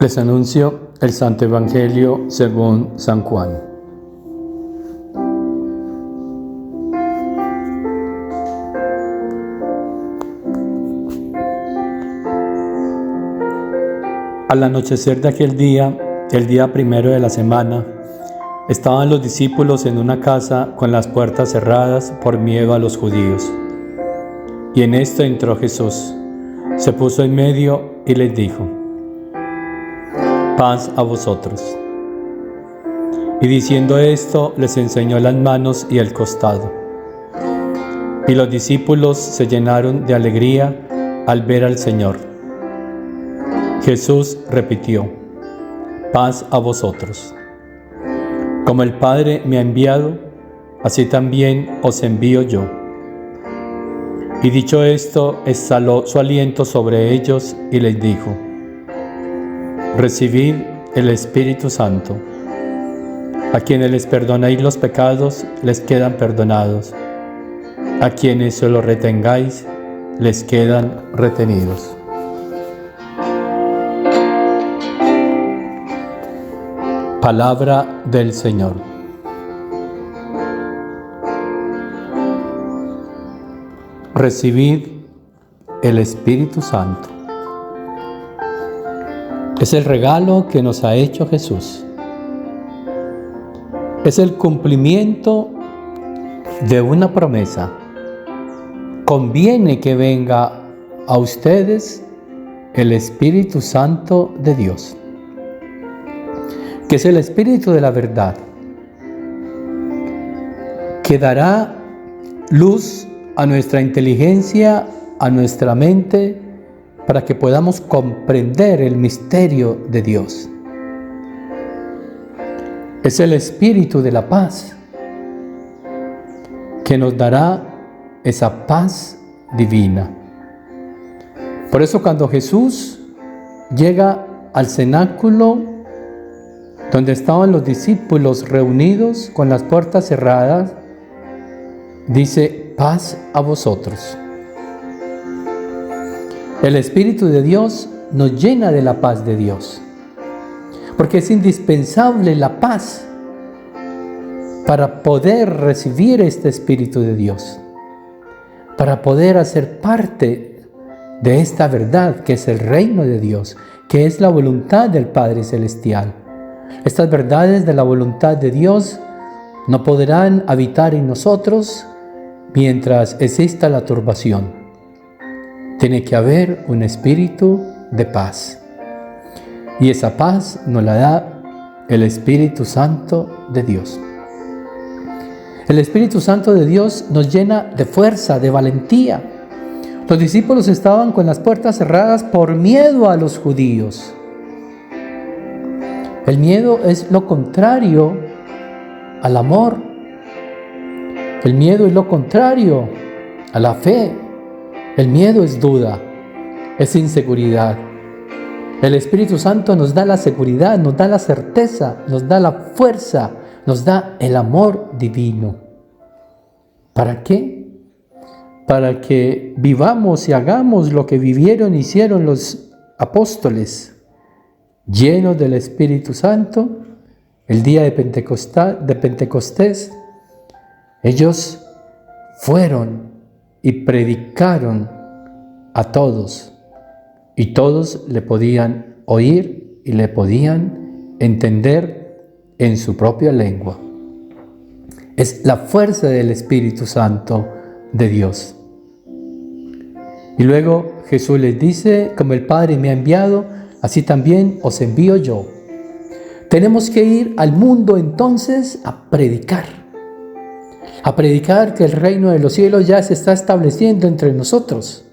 Les anuncio el Santo Evangelio según San Juan. Al anochecer de aquel día, el día primero de la semana, estaban los discípulos en una casa con las puertas cerradas por miedo a los judíos. Y en esto entró Jesús, se puso en medio y les dijo: paz a vosotros. Y diciendo esto, les enseñó las manos y el costado. Y los discípulos se llenaron de alegría al ver al Señor. Jesús repitió: paz a vosotros. Como el Padre me ha enviado, así también os envío yo. Y dicho esto, exhaló su aliento sobre ellos y les dijo: recibid el Espíritu Santo. A quienes les perdonáis los pecados, les quedan perdonados. A quienes se los retengáis, les quedan retenidos. Palabra del Señor. Recibid el Espíritu Santo. Es el regalo que nos ha hecho Jesús. Es el cumplimiento de una promesa. Conviene que venga a ustedes el Espíritu Santo de Dios, que es el Espíritu de la verdad, que dará luz a nuestra inteligencia, a nuestra mente, para que podamos comprender el misterio de Dios. Es el Espíritu de la paz, que nos dará esa paz divina. Por eso cuando Jesús llega al cenáculo donde estaban los discípulos reunidos con las puertas cerradas, dice: paz a vosotros. El Espíritu de Dios nos llena de la paz de Dios, porque es indispensable la paz para poder recibir este Espíritu de Dios, para poder hacer parte de esta verdad que es el reino de Dios, que es la voluntad del Padre Celestial. Estas verdades de la voluntad de Dios no podrán habitar en nosotros mientras exista la turbación. Tiene que haber un espíritu de paz. Y esa paz nos la da el Espíritu Santo de Dios. El Espíritu Santo de Dios nos llena de fuerza, de valentía. Los discípulos estaban con las puertas cerradas por miedo a los judíos. El miedo es lo contrario al amor. El miedo es lo contrario a la fe. El miedo es duda, es inseguridad. El Espíritu Santo nos da la seguridad, nos da la certeza, nos da la fuerza, nos da el amor divino. ¿Para qué? Para que vivamos y hagamos lo que vivieron y hicieron los apóstoles, llenos del Espíritu Santo. El día de Pentecostés, ellos fueron y predicaron a todos, y todos le podían oír y le podían entender en su propia lengua. Es la fuerza del Espíritu Santo de Dios. Y luego Jesús les dice: como el Padre me ha enviado, así también os envío yo. Tenemos que ir al mundo entonces a predicar que el reino de los cielos ya se está estableciendo entre nosotros,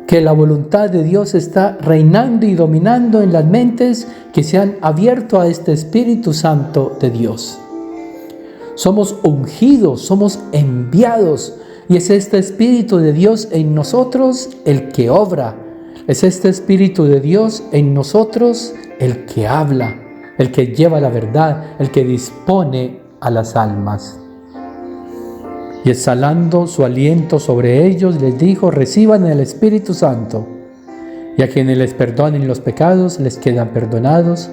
que la voluntad de Dios está reinando y dominando en las mentes que se han abierto a este Espíritu Santo de Dios. Somos ungidos, somos enviados, y es este Espíritu de Dios en nosotros el que obra. Es este Espíritu de Dios en nosotros el que habla, el que lleva la verdad, el que dispone a las almas. Y exhalando su aliento sobre ellos, les dijo: reciban el Espíritu Santo. Y a quienes les perdonen los pecados, les quedan perdonados.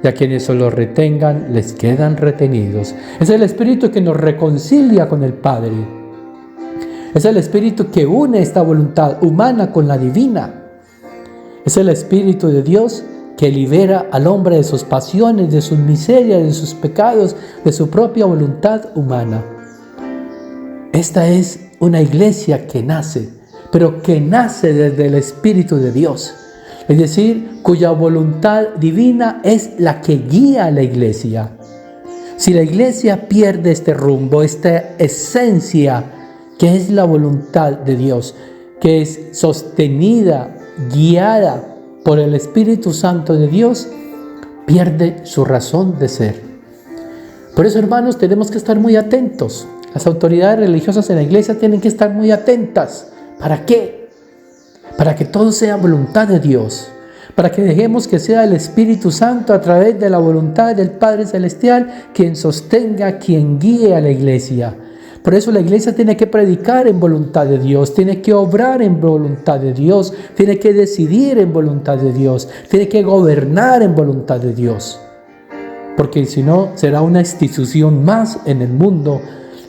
Y a quienes solo retengan, les quedan retenidos. Es el Espíritu que nos reconcilia con el Padre. Es el Espíritu que une esta voluntad humana con la divina. Es el Espíritu de Dios que libera al hombre de sus pasiones, de sus miserias, de sus pecados, de su propia voluntad humana. Esta es una iglesia que nace, pero que nace desde el Espíritu de Dios. Es decir, cuya voluntad divina es la que guía a la iglesia. Si la iglesia pierde este rumbo, esta esencia que es la voluntad de Dios, que es sostenida, guiada por el Espíritu Santo de Dios, pierde su razón de ser. Por eso, hermanos, tenemos que estar muy atentos. Las autoridades religiosas en la iglesia tienen que estar muy atentas. ¿Para qué? Para que todo sea voluntad de Dios. Para que dejemos que sea el Espíritu Santo a través de la voluntad del Padre Celestial quien sostenga, quien guíe a la iglesia. Por eso la iglesia tiene que predicar en voluntad de Dios, tiene que obrar en voluntad de Dios, tiene que decidir en voluntad de Dios, tiene que gobernar en voluntad de Dios. Porque si no, será una institución más en el mundo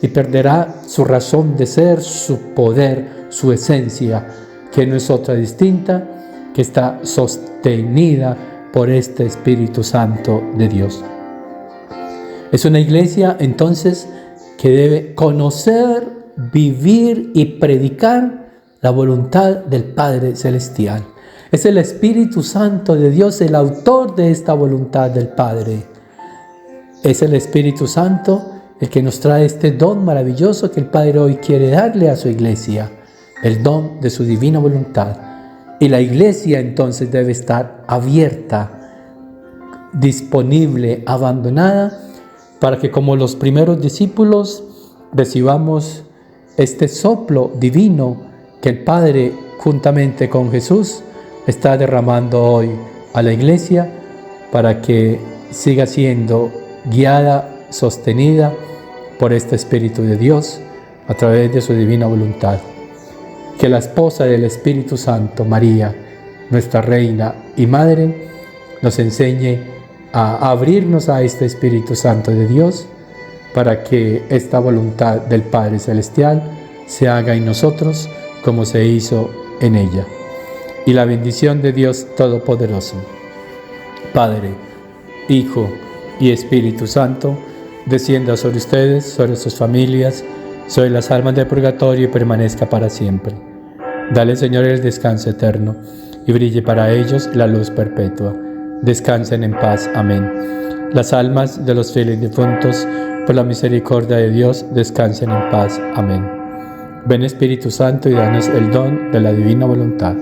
y perderá su razón de ser, su poder, su esencia, que no es otra distinta, que está sostenida por este Espíritu Santo de Dios. Es una iglesia, entonces, que debe conocer, vivir y predicar la voluntad del Padre Celestial. Es el Espíritu Santo de Dios el autor de esta voluntad del Padre. Es el Espíritu Santo el que nos trae este don maravilloso que el Padre hoy quiere darle a su iglesia, el don de su divina voluntad. Y la iglesia entonces debe estar abierta, disponible, abandonada, para que como los primeros discípulos recibamos este soplo divino que el Padre juntamente con Jesús está derramando hoy a la iglesia para que siga siendo guiada, sostenida por este Espíritu de Dios a través de su divina voluntad. Que la esposa del Espíritu Santo, María, nuestra Reina y Madre, nos enseñe a abrirnos a este Espíritu Santo de Dios para que esta voluntad del Padre Celestial se haga en nosotros como se hizo en ella. Y la bendición de Dios Todopoderoso, Padre, Hijo y Espíritu Santo, descienda sobre ustedes, sobre sus familias, sobre las almas del purgatorio y permanezca para siempre. Dale, Señor, el descanso eterno y brille para ellos la luz perpetua. Descansen en paz. Amén. Las almas de los fieles difuntos, por la misericordia de Dios, descansen en paz. Amén. Ven, Espíritu Santo, y danos el don de la divina voluntad.